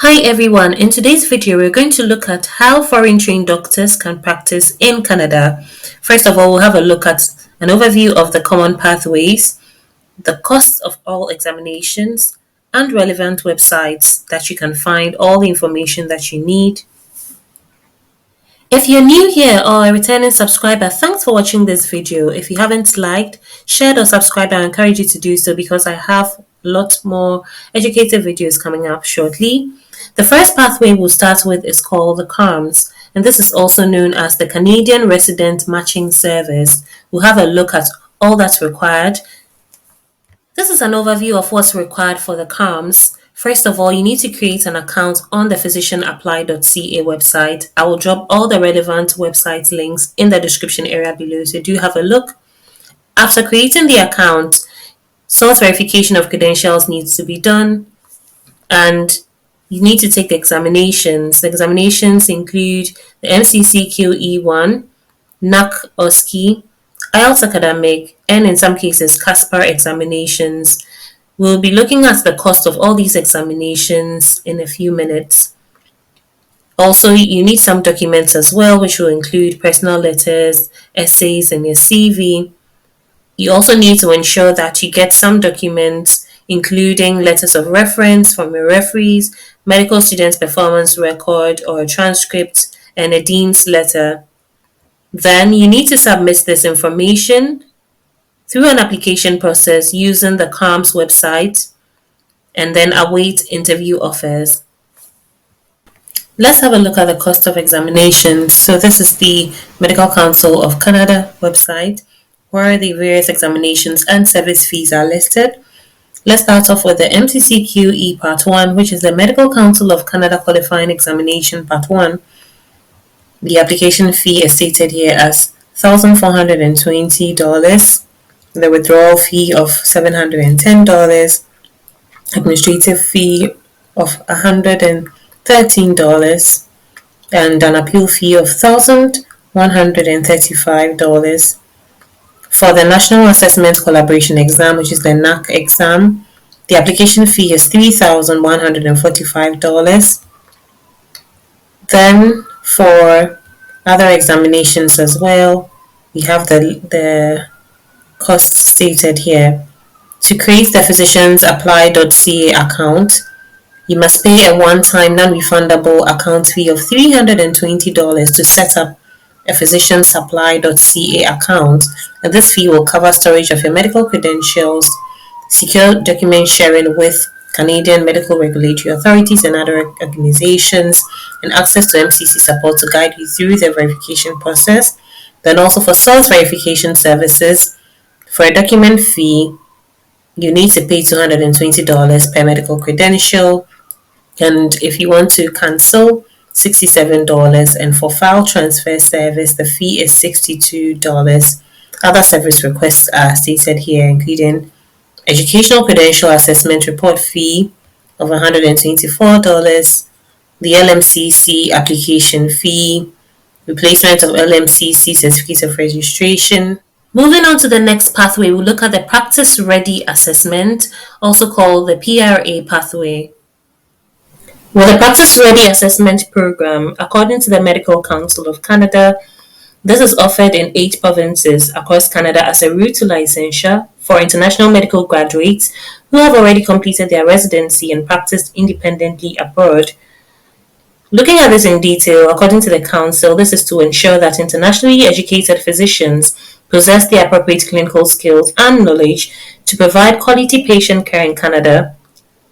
Hi everyone, in today's video we're going to look at how foreign trained doctors can practice in Canada. First of all, we'll have a look at an overview of the common pathways, the cost of all examinations, and relevant websites that you can find all the information that you need. If you're new here or a returning subscriber, thanks for watching this video. If you haven't liked, shared or subscribed, I encourage you to do so because I have lots more educative videos coming up shortly. The first pathway we'll start with is called the CARMS, and this is also known as the Canadian Resident Matching Service. We'll have a look at all that's required. This is an overview of what's required for the CARMS. First of all, you need to create an account on the physicianapply.ca website. I will drop all the relevant website links in the description area below, so do have a look. After creating the account, source verification of credentials needs to be done, and you need to take the examinations. The examinations include the MCCQE1, NAC OSCE, IELTS Academic, and in some cases, CASPER examinations. We'll be looking at the cost of all these examinations in a few minutes. Also, you need some documents as well, which will include personal letters, essays, and your CV. You also need to ensure that you get some documents, including letters of reference from your referees, medical student's performance record or a transcript, and a dean's letter. Then you need to submit this information through an application process using the CARMS website and then await interview offers. Let's have a look at the cost of examinations. So this is the Medical Council of Canada website where the various examinations and service fees are listed. Let's start off with the MCCQE Part 1, which is the Medical Council of Canada Qualifying Examination Part 1. The application fee is stated here as $1,420. The withdrawal fee of $710, administrative fee of $113, and an appeal fee of $1,135. For the National Assessment Collaboration Exam, which is the NAC exam, the application fee is $3,145. Then for other examinations as well, we have the costs stated here. To create the physicianapply.ca account, you must pay a one-time non-refundable account fee of $320 to set up a physicianapply.ca account, and this fee will cover storage of your medical credentials, secure document sharing with Canadian medical regulatory authorities and other organizations, and access to MCC support to guide you through the verification process. Then also for source verification services, for a document fee, you need to pay $220 per medical credential, and if you want to cancel, $67, and for file transfer service, the fee is $62. Other service requests are stated here, including educational credential assessment report fee of $124, the LMCC application fee, replacement of LMCC certificate of registration. Moving on to the next pathway, we'll look at the Practice Ready Assessment, also called the APPR Pathway. With the Practice Ready Assessment Program, according to the Medical Council of Canada, this is offered in 8 provinces across Canada as a route to licensure for international medical graduates who have already completed their residency and practiced independently abroad. Looking at this in detail, according to the Council, this is to ensure that internationally educated physicians possess the appropriate clinical skills and knowledge to provide quality patient care in Canada.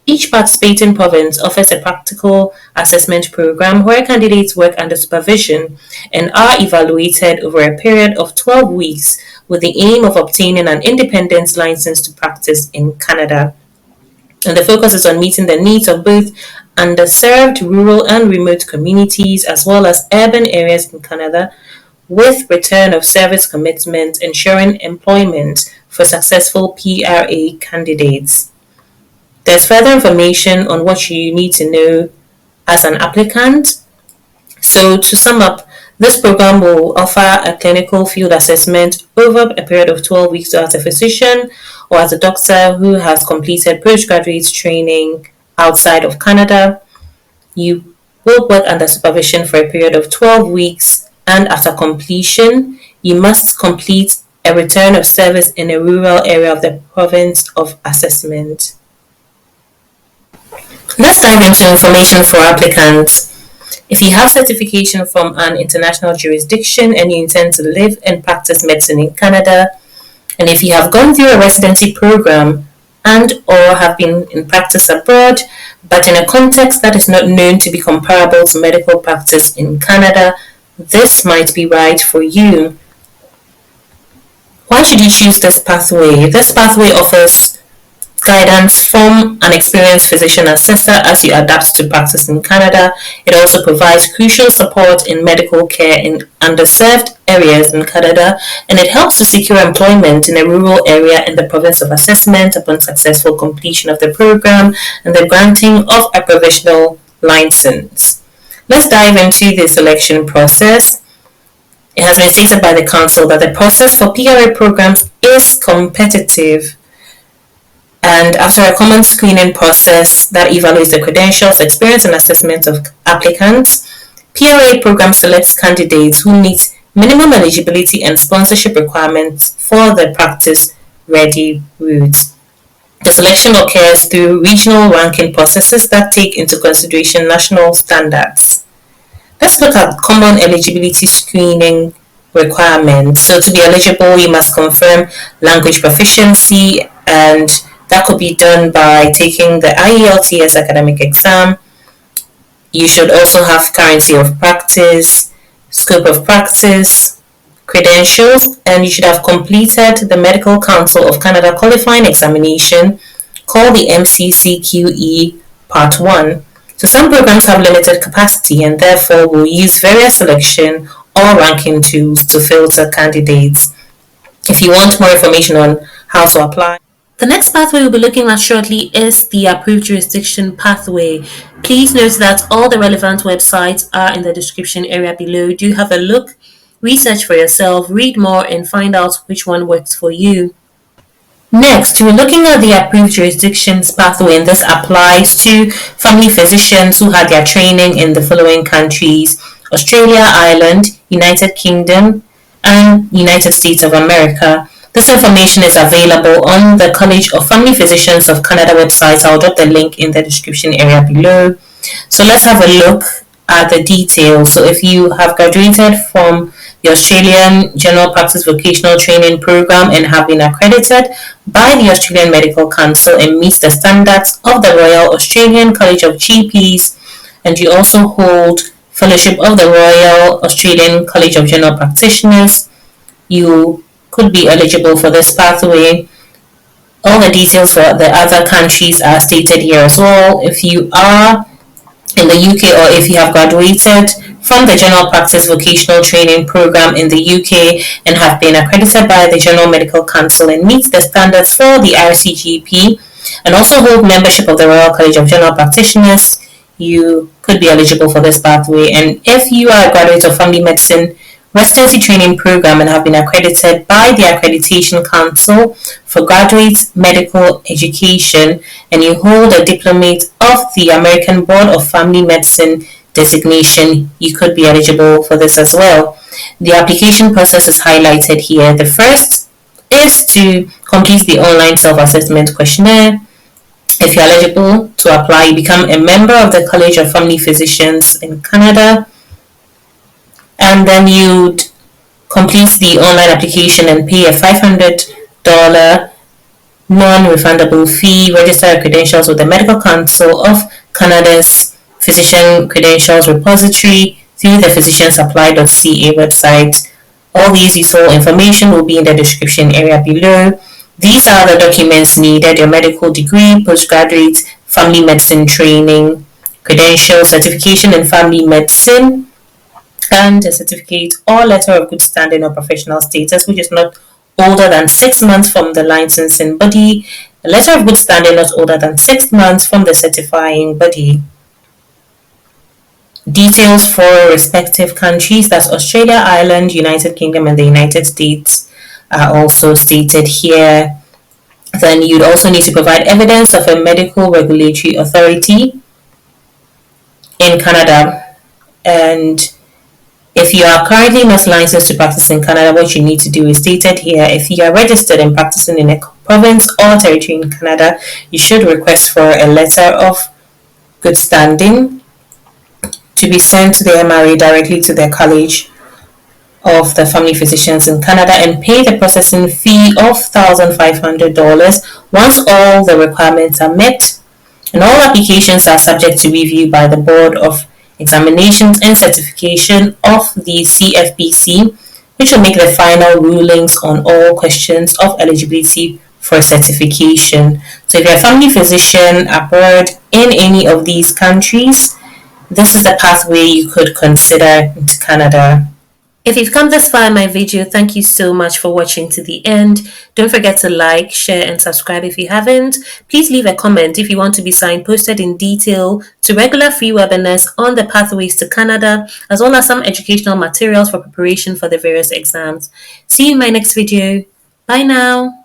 Each participating province offers a practical assessment program where candidates work under supervision and are evaluated over a period of 12 weeks with the aim of obtaining an independent license to practice in Canada. And the focus is on meeting the needs of both underserved rural and remote communities as well as urban areas in Canada, with return of service commitment ensuring employment for successful PRA candidates. There's further information on what you need to know as an applicant. So to sum up, this program will offer a clinical field assessment over a period of 12 weeks as a physician or as a doctor who has completed postgraduate training outside of Canada. You will work under supervision for a period of 12 weeks, and after completion, you must complete a return of service in a rural area of the province of assessment. Let's dive into information for applicants. If you have certification from an international jurisdiction and you intend to live and practice medicine in Canada, and if you have gone through a residency program and or have been in practice abroad, but in a context that is not known to be comparable to medical practice in Canada, this might be right for you. Why should you choose this pathway? This pathway offers guidance from an experienced physician assessor as you adapt to practice in Canada. It also provides crucial support in medical care in underserved areas in Canada, and it helps to secure employment in a rural area in the province of assessment upon successful completion of the program and the granting of a provisional license. Let's dive into the selection process. It has been stated by the Council that the process for PRA programs is competitive. And after a common screening process that evaluates the credentials, experience, and assessment of applicants, PRA program selects candidates who meet minimum eligibility and sponsorship requirements for the practice-ready route. The selection occurs through regional ranking processes that take into consideration national standards. Let's look at common eligibility screening requirements. So to be eligible, you must confirm language proficiency, and that could be done by taking the IELTS academic exam. You should also have currency of practice, scope of practice, credentials, and you should have completed the Medical Council of Canada qualifying examination called the MCCQE Part 1. So some programs have limited capacity and therefore will use various selection or ranking tools to filter candidates. If you want more information on how to apply, the next pathway we'll be looking at shortly is the approved jurisdiction pathway. Please note that all the relevant websites are in the description area below. Do have a look, research for yourself, read more, and find out which one works for you. Next, we're looking at the approved jurisdictions pathway, and this applies to family physicians who had their training in the following countries: Australia, Ireland, United Kingdom, and United States of America. This information is available on the College of Family Physicians of Canada website. I'll drop the link in the description area below. So let's have a look at the details. So if you have graduated from the Australian General Practice Vocational Training Program and have been accredited by the Australian Medical Council and meets the standards of the Royal Australian College of GPs, and you also hold fellowship of the Royal Australian College of General Practitioners, you could be eligible for this pathway. All the details for the other countries are stated here as well. If you are in the UK or if you have graduated from the General Practice Vocational Training Program in the UK and have been accredited by the General Medical Council and meets the standards for the RCGP and also hold membership of the Royal College of General Practitioners, you could be eligible for this pathway. And if you are a graduate of Family Medicine Residency Training Program and have been accredited by the Accreditation Council for Graduate Medical Education and you hold a diplomate of the American Board of Family Medicine designation, you could be eligible for this as well. The application process is highlighted here. The first is to complete the online self-assessment questionnaire. If you're eligible to apply, you become a member of the College of Family Physicians in Canada, and then you'd complete the online application and pay a $500 non-refundable fee, register your credentials with the Medical Council of Canada's Physician Credentials Repository through the physiciansapply.ca website. All these useful information will be in the description area below. These are the documents needed: your medical degree, postgraduate family medicine training, credentials, certification in family medicine, and a certificate or letter of good standing or professional status which is not older than 6 months from the licensing body, a letter of good standing not older than 6 months from the certifying body. Details for respective countries, that's Australia, Ireland, United Kingdom, and the United States, are also stated here. Then you'd also need to provide evidence of a medical regulatory authority in Canada. And if you are currently not licensed to practice in Canada, what you need to do is stated here. If you are registered and practicing in a province or territory in Canada, you should request for a letter of good standing to be sent to the MRA directly to their college of the family physicians in Canada and pay the processing fee of $1,500 once all the requirements are met. And all applications are subject to review by the Board of Examinations and Certification of the CFPC, which will make the final rulings on all questions of eligibility for certification. So if you're a family physician abroad in any of these countries, this is the pathway you could consider into Canada. If you've come this far in my video, thank you so much for watching to the end. Don't forget to like, share, and subscribe if you haven't. Please leave a comment if you want to be signposted in detail to regular free webinars on the pathways to Canada, as well as some educational materials for preparation for the various exams. See you in my next video. Bye now.